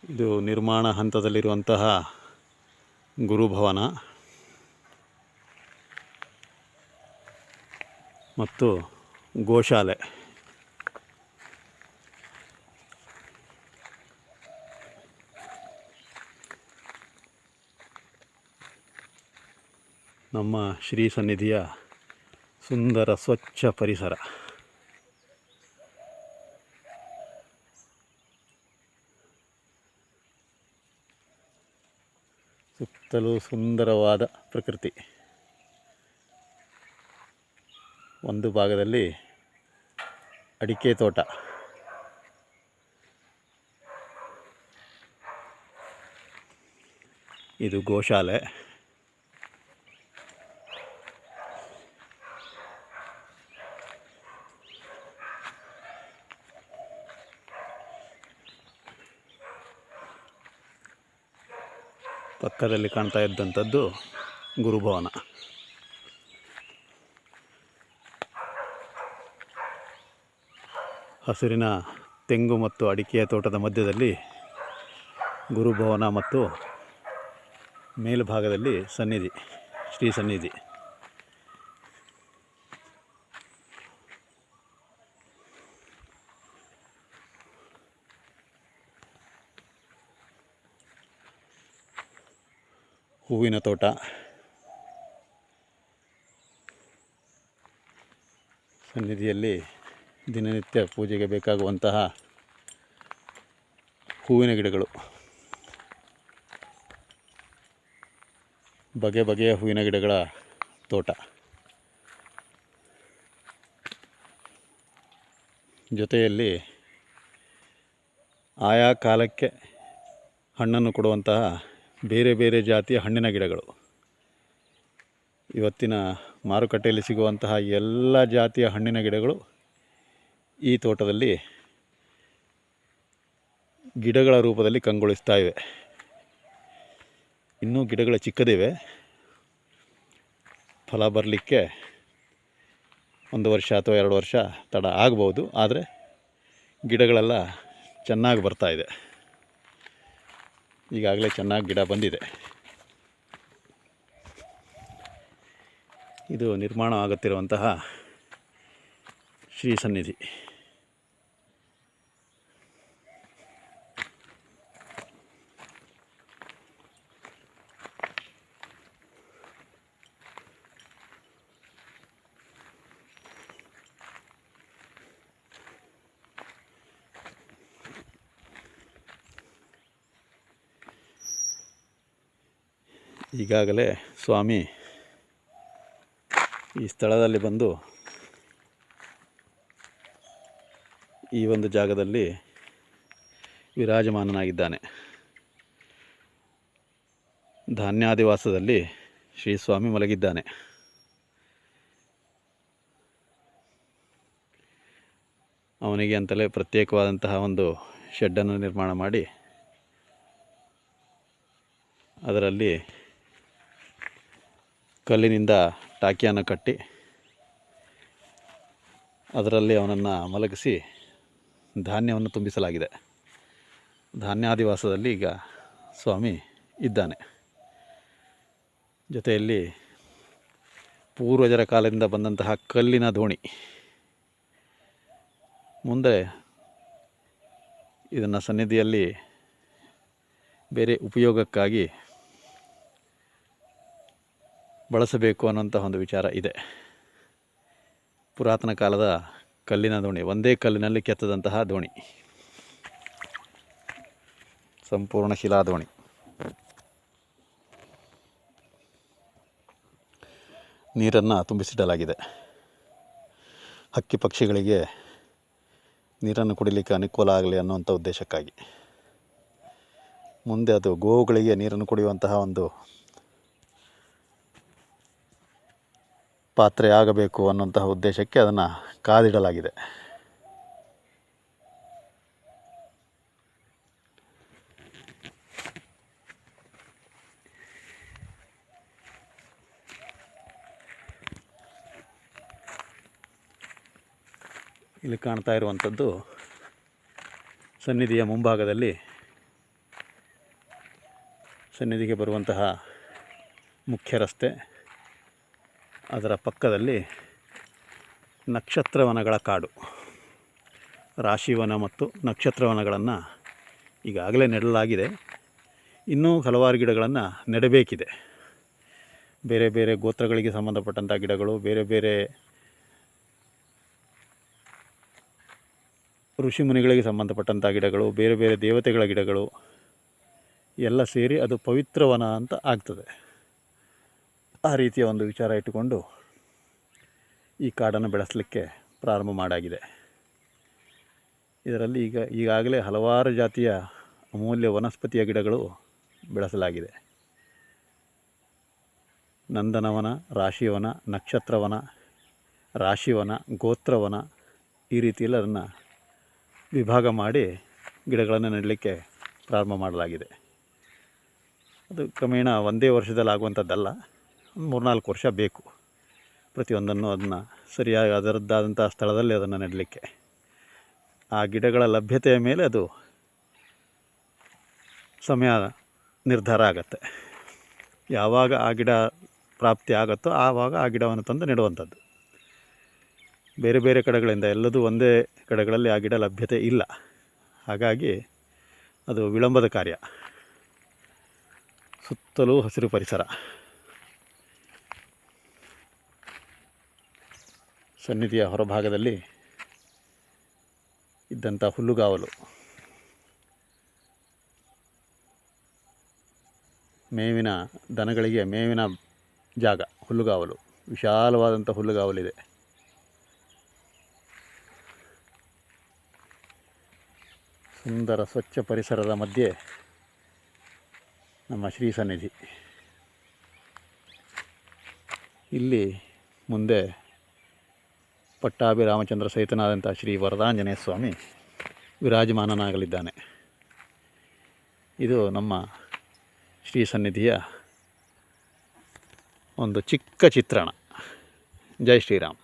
ಇದು ನಿರ್ಮಾಣ ಹಂತದಲ್ಲಿರುವಂತಹ ಗುರುಭವನ ಮತ್ತು ಗೋಶಾಲೆ. ನಮ್ಮ ಶ್ರೀ ಸನ್ನಿಧಿಯ ಸುಂದರ ಸ್ವಚ್ಛ ಪರಿಸರ. ಸುತ್ತಲೂ ಸುಂದರವಾದ ಪ್ರಕೃತಿ. ಒಂದು ಭಾಗದಲ್ಲಿ ಅಡಿಕೆ ತೋಟ, ಇದು ಗೋಶಾಲೆ. ಪಕ್ಕದಲ್ಲಿ ಕಾಣ್ತಾ ಇದ್ದಂಥದ್ದು ಗುರುಭವನ. ಹಸಿರಿನ ತೆಂಗು ಮತ್ತು ಅಡಿಕೆಯ ತೋಟದ ಮಧ್ಯದಲ್ಲಿ ಗುರುಭವನ ಮತ್ತು ಮೇಲ್ಭಾಗದಲ್ಲಿ ಸನ್ನಿಧಿ, ಶ್ರೀ ಸನ್ನಿಧಿ. ಹೂವಿನ ತೋಟ, ಸನ್ನಿಧಿಯಲ್ಲಿ ದಿನನಿತ್ಯ ಪೂಜೆಗೆ ಬೇಕಾಗುವಂತಹ ಹೂವಿನ ಗಿಡಗಳು, ಬಗೆ ಬಗೆಯ ಹೂವಿನ ಗಿಡಗಳ ತೋಟ. ಜೊತೆಯಲ್ಲಿ ಆಯಾ ಕಾಲಕ್ಕೆ ಹಣ್ಣನ್ನು ಕೊಡುವಂತಹ ಬೇರೆ ಬೇರೆ ಜಾತಿಯ ಹಣ್ಣಿನ ಗಿಡಗಳು. ಇವತ್ತಿನ ಮಾರುಕಟ್ಟೆಯಲ್ಲಿ ಸಿಗುವಂತಹ ಎಲ್ಲ ಜಾತಿಯ ಹಣ್ಣಿನ ಗಿಡಗಳು ಈ ತೋಟದಲ್ಲಿ ಗಿಡಗಳ ರೂಪದಲ್ಲಿ ಕಂಗೊಳಿಸ್ತಾ ಇವೆ. ಇನ್ನೂ ಗಿಡಗಳ ಚಿಕ್ಕದಿವೆ, ಫಲ ಬರಲಿಕ್ಕೆ 1 ವರ್ಷ ಅಥವಾ 2 ವರ್ಷ ತಡ ಆಗ್ಬೋದು. ಆದರೆ ಗಿಡಗಳೆಲ್ಲ ಚೆನ್ನಾಗಿ ಬರ್ತಾ ಇದೆ. ಈಗಾಗಲೇ ಚೆನ್ನಾಗಿ ಗಿಡ ಬಂದಿದೆ. ಇದು ನಿರ್ಮಾಣ ಆಗುತ್ತಿರುವಂತಹ ಶ್ರೀ ಸನ್ನಿಧಿ. ಈಗಾಗಲೇ ಸ್ವಾಮಿ ಈ ಸ್ಥಳದಲ್ಲಿ ಬಂದು ಈ ಒಂದು ಜಾಗದಲ್ಲಿ ವಿರಾಜಮಾನನಾಗಿದ್ದಾನೆ. ಧಾನ್ಯಾದಿವಾಸದಲ್ಲಿ ಶ್ರೀ ಸ್ವಾಮಿ ಮಲಗಿದ್ದಾನೆ. ಅವನಿಗೆ ಅಂತಲೇ ಪ್ರತ್ಯೇಕವಾದಂತಹ ಒಂದು ಶೆಡ್ಡನ್ನು ನಿರ್ಮಾಣ ಮಾಡಿ ಅದರಲ್ಲಿ ಕಲ್ಲಿನಿಂದ ಟಾಕಿಯನ್ನು ಕಟ್ಟಿ ಅದರಲ್ಲಿ ಅವನನ್ನು ಮಲಗಿಸಿ ಧಾನ್ಯವನ್ನು ತುಂಬಿಸಲಾಗಿದೆ. ಧಾನ್ಯಾದಿವಾಸದಲ್ಲಿ ಈಗ ಸ್ವಾಮಿ ಇದ್ದಾನೆ. ಜೊತೆಯಲ್ಲಿ ಪೂರ್ವಜರ ಕಾಲದಿಂದ ಬಂದಂತಹ ಕಲ್ಲಿನ ದೋಣಿ. ಮುಂದೆ ಇದನ್ನು ಸನ್ನಿಧಿಯಲ್ಲಿ ಬೇರೆ ಉಪಯೋಗಕ್ಕಾಗಿ ಬಳಸಬೇಕು ಅನ್ನೋಂಥ ಒಂದು ವಿಚಾರ ಇದೆ. ಪುರಾತನ ಕಾಲದ ಕಲ್ಲಿನ ದೋಣಿ, ಒಂದೇ ಕಲ್ಲಿನಲ್ಲಿ ಕೆತ್ತದಂತಹ ದೋಣಿ, ಸಂಪೂರ್ಣ ಶಿಲಾ ದೋಣಿ. ನೀರನ್ನು ತುಂಬಿಸಿಡಲಾಗಿದೆ. ಹಕ್ಕಿ ಪಕ್ಷಿಗಳಿಗೆ ನೀರನ್ನು ಕುಡಿಲಿಕ್ಕೆ ಅನುಕೂಲ ಆಗಲಿ ಅನ್ನುವಂಥ ಉದ್ದೇಶಕ್ಕಾಗಿ. ಮುಂದೆ ಅದು ಗೋವುಗಳಿಗೆ ನೀರನ್ನು ಕುಡಿಯುವಂತಹ ಒಂದು ಪಾತ್ರೆ ಆಗಬೇಕು ಅನ್ನುವಂತಹ ಉದ್ದೇಶಕ್ಕೆ ಅದನ್ನು ಕಾದಿಡಲಾಗಿದೆ. ಇಲ್ಲಿ ಕಾಣ್ತಾ ಇರುವಂಥದ್ದು ಸನ್ನಿಧಿಯ ಮುಂಭಾಗದಲ್ಲಿ ಸನ್ನಿಧಿಗೆ ಬರುವಂತಹ ಮುಖ್ಯ ರಸ್ತೆ, ಅದರ ಪಕ್ಕದಲ್ಲಿ ನಕ್ಷತ್ರವನಗಳ ಕಾಡು, ರಾಶಿವನ ಮತ್ತು ನಕ್ಷತ್ರವನಗಳನ್ನು ಈಗಾಗಲೇ ನೆಡಲಾಗಿದೆ. ಇನ್ನೂ ಹಲವಾರು ಗಿಡಗಳನ್ನು ನೆಡಬೇಕಿದೆ. ಬೇರೆ ಬೇರೆ ಗೋತ್ರಗಳಿಗೆ ಸಂಬಂಧಪಟ್ಟಂಥ ಗಿಡಗಳು, ಬೇರೆ ಬೇರೆ ಋಷಿಮುನಿಗಳಿಗೆ ಸಂಬಂಧಪಟ್ಟಂಥ ಗಿಡಗಳು, ಬೇರೆ ಬೇರೆ ದೇವತೆಗಳ ಗಿಡಗಳು ಎಲ್ಲ ಸೇರಿ ಅದು ಪವಿತ್ರವನ ಅಂತ ಆಗ್ತದೆ. ಆ ರೀತಿಯ ಒಂದು ವಿಚಾರ ಇಟ್ಟುಕೊಂಡು ಈ ಕಾಡನ್ನು ಬೆಳೆಸಲಿಕ್ಕೆ ಪ್ರಾರಂಭ ಮಾಡಾಗಿದೆ. ಇದರಲ್ಲಿ ಈಗಾಗಲೇ ಹಲವಾರು ಜಾತಿಯ ಅಮೂಲ್ಯ ವನಸ್ಪತಿಯ ಗಿಡಗಳು ಬೆಳೆಸಲಾಗಿದೆ. ನಂದನವನ, ರಾಶಿವನ, ನಕ್ಷತ್ರವನ, ರಾಶಿವನ, ಗೋತ್ರವನ, ಈ ರೀತಿಯಲ್ಲಿ ಅದನ್ನು ವಿಭಾಗ ಮಾಡಿ ಗಿಡಗಳನ್ನು ನೆಡಲಿಕ್ಕೆ ಪ್ರಾರಂಭ ಮಾಡಲಾಗಿದೆ. ಅದು ಕ್ರಮೇಣ ಒಂದೇ ವರ್ಷದಲ್ಲಿ ಆಗುವಂಥದ್ದಲ್ಲ, 3-4 ವರ್ಷ ಬೇಕು ಪ್ರತಿಯೊಂದನ್ನು ಅದನ್ನು ಸರಿಯಾಗಿ ಅದರದ್ದಾದಂಥ ಸ್ಥಳದಲ್ಲಿ ಅದನ್ನು ನೆಡಲಿಕ್ಕೆ. ಆ ಗಿಡಗಳ ಲಭ್ಯತೆಯ ಮೇಲೆ ಅದು ಸಮಯ ನಿರ್ಧಾರ ಆಗತ್ತೆ. ಯಾವಾಗ ಆ ಗಿಡ ಪ್ರಾಪ್ತಿ ಆಗುತ್ತೋ ಆವಾಗ ಆ ಗಿಡವನ್ನು ತಂದು ನೆಡುವಂಥದ್ದು. ಬೇರೆ ಬೇರೆ ಕಡೆಗಳಿಂದ, ಎಲ್ಲದೂ ಒಂದೇ ಕಡೆಗಳಲ್ಲಿ ಆ ಗಿಡ ಲಭ್ಯತೆ ಇಲ್ಲ. ಹಾಗಾಗಿ ಅದು ವಿಳಂಬದ ಕಾರ್ಯ. ಸುತ್ತಲೂ ಹಸಿರು ಪರಿಸರ. ಸನ್ನಿಧಿಯ ಹೊರಭಾಗದಲ್ಲಿ ಇದ್ದಂಥ ಹುಲ್ಲುಗಾವಲು, ಮೇವಿನ ದನಗಳಿಗೆ ಮೇವಿನ ಜಾಗ, ಹುಲ್ಲುಗಾವಲು, ವಿಶಾಲವಾದಂಥ ಹುಲ್ಲುಗಾವಲಿದೆ. ಸುಂದರ ಸ್ವಚ್ಛ ಪರಿಸರದ ಮಧ್ಯೆ ನಮ್ಮ ಶ್ರೀ ಸನ್ನಿಧಿ. ಇಲ್ಲಿ ಮುಂದೆ ಪಟ್ಟಾಭಿರಾಮಚಂದ್ರ ಸಹಿತನಾದಂಥ ಶ್ರೀ ವರದಾಂಜನೇಯ ಸ್ವಾಮಿ ವಿರಾಜಮಾನನಾಗಲಿದ್ದಾನೆ. ಇದು ನಮ್ಮ ಶ್ರೀ ಸನ್ನಿಧಿಯ ಒಂದು ಚಿಕ್ಕ ಚಿತ್ರಣ. ಜೈ ಶ್ರೀರಾಮ್.